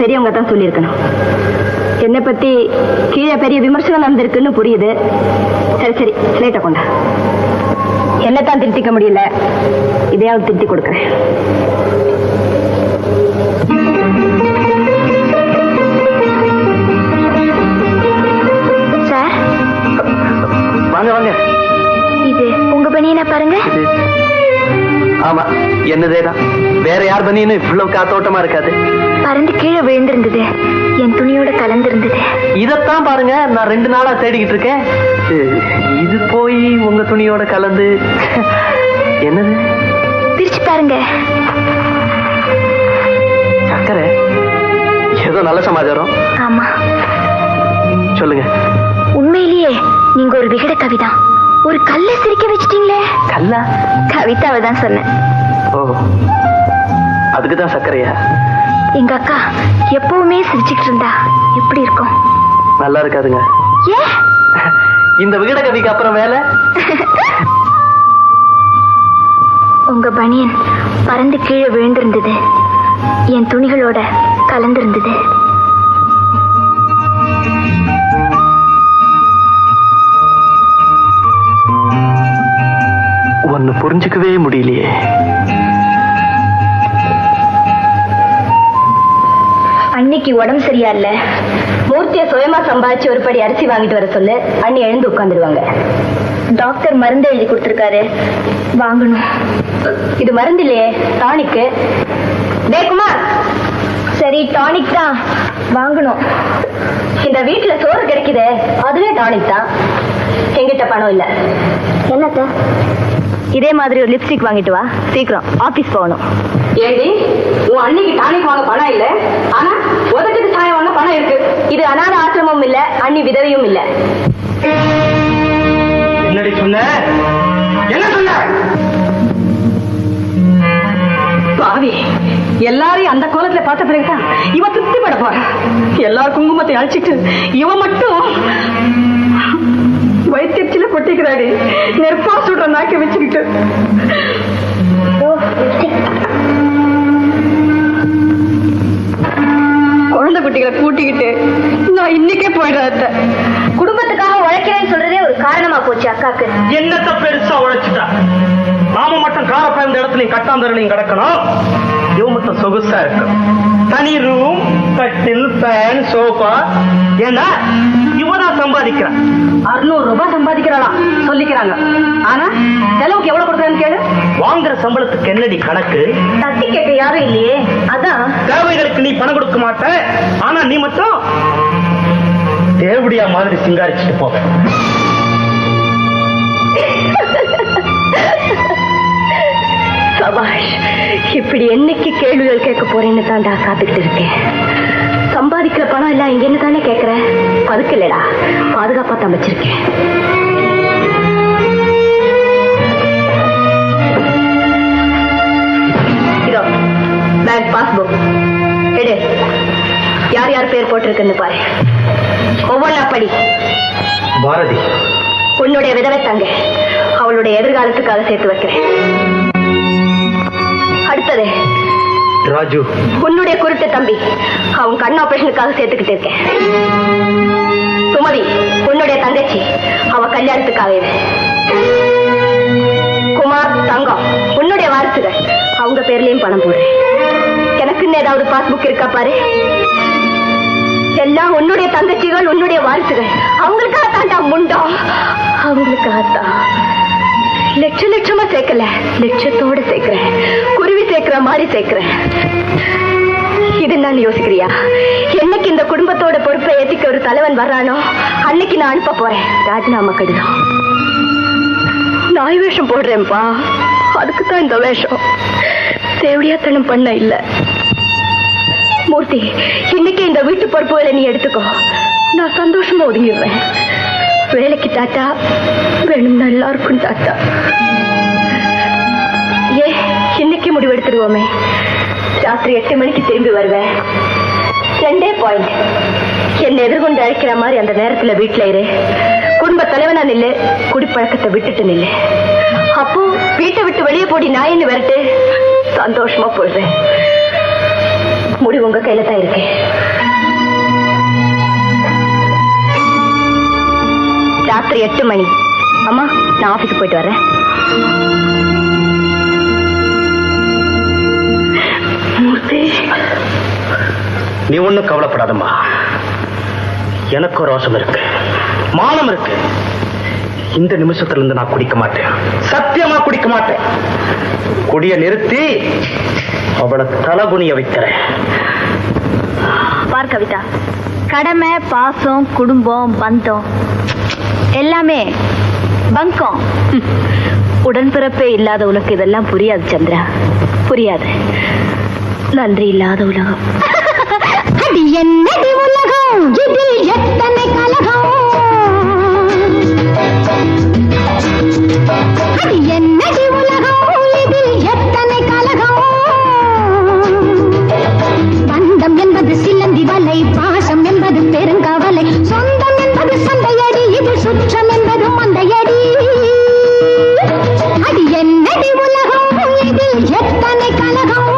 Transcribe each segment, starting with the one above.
பெரியவங்க தான் சொல்லியிருக்கணும். என்னை பத்தி கீழே பெரிய விமர்சனம் நடந்திருக்குன்னு புரியுது. சரி சரி, ஸ்லேட்டை கொண்டா. என்னத்தான் திருத்திக்க முடியல, இதையாவது திருத்தி கொடுக்குறேன். சார் வாங்க வாங்க. இது உங்க பனியனை பாருங்க. ஆமா, என்னதேதான். வேற யார் பனியனும் இவ்வளவு காத்தோட்டமா இருக்காது. பறந்து கீழே விழுந்திருந்தது, என் துணியோட கலந்திருந்தது. இதத்தான் பாருங்க, நான் 2 நாளா தேடிக்கிட்டு இருக்கேன். இது போய் உங்க துணியோட கலந்து என்னது? பிரிச்சு பாருங்க. சக்கரை. ஏதோ நல்ல சமாச்சாரம். ஆமா, சொல்லுங்க. உண்மையிலேயே நீங்க ஒரு விகட கவிதா. ஒரு கல்லை சிரிக்க வச்சிட்டீங்களே. கல்லா? கவிதாவை தான் சொன்னேன். ஓ, அதுக்குதான் சக்கரையா? எங்க அக்கா எப்பவுமே சிரிச்சுக்கிட்டு இருந்தா எப்படி இருக்கும்? நல்லா இருக்காதுங்க. ஏ, இந்த விகட கவிக்கு அப்புறம் வேலை. உங்க பனியன் பறந்து கீழே விழுந்திருந்தது, என் துணிகளோட கலந்திருந்தது. ஒன்னு புரிஞ்சுக்கவே முடியலையே. அன்னைக்கு உடம்பு சரியா இல்ல, மூர்த்திய சுயமா சம்பாதிச்சு ஒரு படி அரிசி வாங்கிட்டு வர சொல்லு. அண்ணி எழுந்து உட்காந்துருவாங்க. டாக்டர் மருந்து எழுதி கொடுத்துருக்காரு, வாங்கணும். இது மருந்து இல்லையே, டானிக்கு. குமார், சரி டானிக் தான் வாங்கணும். இந்த வீட்டுல சோறு கிடைக்குது, அதுவே டானிக் தான். எங்கிட்ட பணம் இல்ல. என்னத்த? இதே மாதிரி ஒரு லிப்ஸ்டிக் வாங்கிட்டு வா, சீக்கிரம் ஆபீஸ் போகணும். ஏண்டி, உன் அன்னைக்கு டானிக் வாங்க பணம் இல்ல, ஆனா உதட்டுக்கு சாயம் வாங்க பணம் இருக்கு. இது அனாத ஆசிரமம் இல்ல, அண்ணி விதவையும் இல்ல. என்னடி சொன்ன? என்ன சொன்ன? பாவி, எல்லாரையும் அந்த கோலத்துல பார்த்த பிறகுதான் இவ திருப்தி பட போற. எல்லாரும் குங்குமத்தை அழிச்சிட்டு இவ மட்டும் வயிற்றுல கொட்டிக்கிறாடி. நெருப்பா சுடுற நாக்கி வச்சுக்கிட்டு. குழந்தை குட்டிகளை கூட்டிக்கிட்டு நான் இன்னைக்கே போயிடுறத. குடும்பத்துக்காக உழைக்கிறேன்னு சொல்றதே ஒரு காரணமா போச்சு அக்காக்கு. என்னத்த பெருசா உழைச்சிட்டா? நாம மட்டும் கார பயந்த இடத்துலயும் கட்டாந்தரலையும் கிடக்கணும். இவ மட்டும் சொகுசா இருக்கு. தனி ரூம், கட்டில், ஃபேன், சோஃபா. ஏன்னா இவதான் சம்பாதிக்கிறான். 600 ரூபாய் சம்பாதிக்கிறாளாம் சொல்லிக்கிறாங்க. ஆனா செலவுக்கு எவ்வளவு கொடுக்குறான்னு கேளு. வாங்குற சம்பளத்துக்கு என்னடி கணக்கு? தட்டி கேட்க யாரும் இல்லையே, அதான். தேவைகளுக்கு நீ பணம் கொடுக்க மாட்ட, ஆனா நீ மட்டும் தேவடியா மாதிரி சிங்காரிச்சுட்டு போக. சபாஷ், இப்படி என்னைக்கு கேள்விகள் கேட்க போறேன்னு தான்டா காத்துக்கிட்டு இருக்கேன். சம்பாதிக்கிற பணம் எல்லாம் இங்க என்ன தானே கேட்கிற? அதுக்கு இல்லடா, பாதுகாப்பா தான் வச்சிருக்கேன். இதோ பேங்க் பாஸ்புக் எடு. யார் யார் பேர் போட்டிருக்குன்னு பாரு. ஒவ்வொன்றா படி. பாரதி உன்னுடைய விதவை தங்க, அவளுடைய எதிர்காலத்துக்காக சேர்த்து வைக்கிறேன். அடுத்தது ராஜு, உன்னுடைய குருட்டு தம்பி, அவன் கண் ஆபரேஷனுக்காக சேர்த்துக்கிட்டு இருக்கேன். சுமதி, உன்னுடைய தங்கச்சி, அவ கல்யாணத்துக்காக. குமார், தங்கம், உன்னுடைய வாரிசுகள், அவங்க பேர்லயும் பணம் போடுறேன். எனக்குன்னு ஏதாவது பாஸ்புக் இருக்கா பாரு. எல்லாம் உன்னுடைய தங்கச்சிகள், உன்னுடைய வாரிசுகள். அவங்களுக்காகத்தான் முண்டம், அவங்களுக்காகத்தான். லட்ச லட்சமா சேர்க்கல, லட்சத்தோட சேர்க்கிறேன். குருவி சேர்க்கிற மாதிரி சேர்க்கிறேன். இது நான் யோசிக்கிறியா? என்னைக்கு இந்த குடும்பத்தோட பொறுப்பை ஏத்திக்க ஒரு தலைவன் வர்றானோ அன்னைக்கு நான் அனுப்ப போறேன் ராஜினாமா கடிதம். நாய் வேஷம் போடுறேன்பா, அதுக்குத்தான் இந்த வேஷம். தேவடியாத்தனம் பண்ண இல்ல. மூர்த்தி, இன்னைக்கு இந்த வீட்டு பொறுப்புகளை நீ எடுத்துக்கோ. நான் சந்தோஷமா ஒதுங்கிடுறேன். வேலைக்கு டாட்டா, வேணும் எல்லாருக்கும் டாட்டா. இன்னைக்கு முடிவெடுத்துருவோமே. ராத்திரி 8 மணிக்கு திரும்பி வருவேன். 2 பாயிண்ட். என்னை எதிர்கொண்டு அழைக்கிற மாதிரி அந்த நேரத்துல வீட்டுல இரு. குடும்ப தலைவனா நில்லு, குடிப்பழக்கத்தை விட்டுட்டு நில்லு. அப்போ வீட்டை விட்டு வெளியே போடி நாயின்னு விரட்டு. சந்தோஷமா போடுறேன். முடிவு உங்க கையில தான் இருக்கு. ராத்திரி 8 மணி. அம்மா, நான் ஆபீஸுக்கு போயிட்டு வரேன். மூர்த்தி, நீ ஒண்ணும் கவலைப்படாதம்மா. எனக்கு ரோஷம் இருக்கு, மானம் இருக்கு. இந்த நிமிஷத்துல இருந்து நான் குடிக்க மாட்டேன், சத்தியமா குடிக்க மாட்டேன். குடிய நிறுத்தி அவளை தலகுனிய வைக்கிறேன். பார் கவிதா, கடமை, பாசம், குடும்பம், பந்தம் எல்லாமே பங்கம். உடன்பிறப்பே இல்லாத உனக்கு இதெல்லாம் புரியாது சந்திரா, புரியாது. நன்றி இல்லாத உலகம். அது என்னடி உலகம், இதில் எத்தனை கலகம். அது என்னடி உலகம், இதில் எத்தனை கலகம். பந்தம் என்பது சிலந்தி வலை, பாசம் என்பது பெருங்கவலை, சொந்தம் என்பது சந்தையடி, இது சுற்றம் என்பது மந்தையடி. அது என்னடி உலகம், இதில் எத்தனை கலகம்.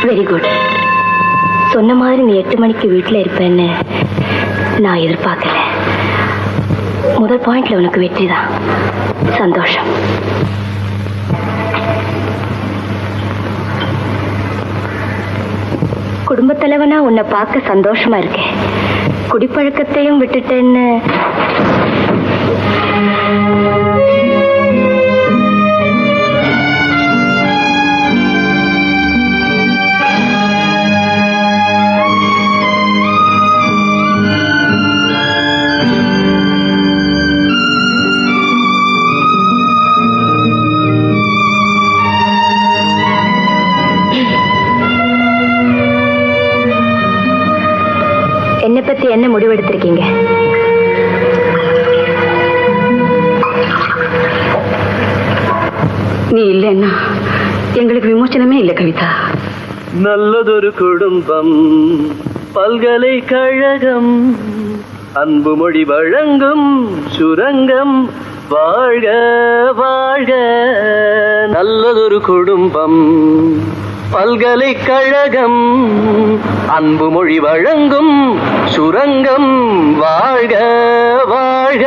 Very good. சொன்ன மாதிரி நீ 8 மணிக்கு வீட்டுல இருப்பேன்னு நான் எதிர்பார்க்கல. முதல் பாயிண்ட்ல உனக்கு வெற்றிதான். சந்தோஷம். குடும்பத்தலைவனா உன்னை பார்க்க சந்தோஷமா இருக்கேன். குடிப்பழக்கத்தையும் விட்டுட்டேன்னு என்னை பத்தி என்ன முடிவெடுத்திருக்கீங்க? நீ இல்லைன்னா எங்களுக்கு விமோச்சனமே இல்லை கவிதா. நல்லதொரு குடும்பம், பல்கலைக்கழகம், அன்பு மொழி வழங்கும் சுரங்கம், வாழ்க வாழ்க. நல்லதொரு குடும்பம், பல்கலைக்கழகம், அன்பு மொழி வழங்கும் சுரங்கம், வாழ்க வாழ்க.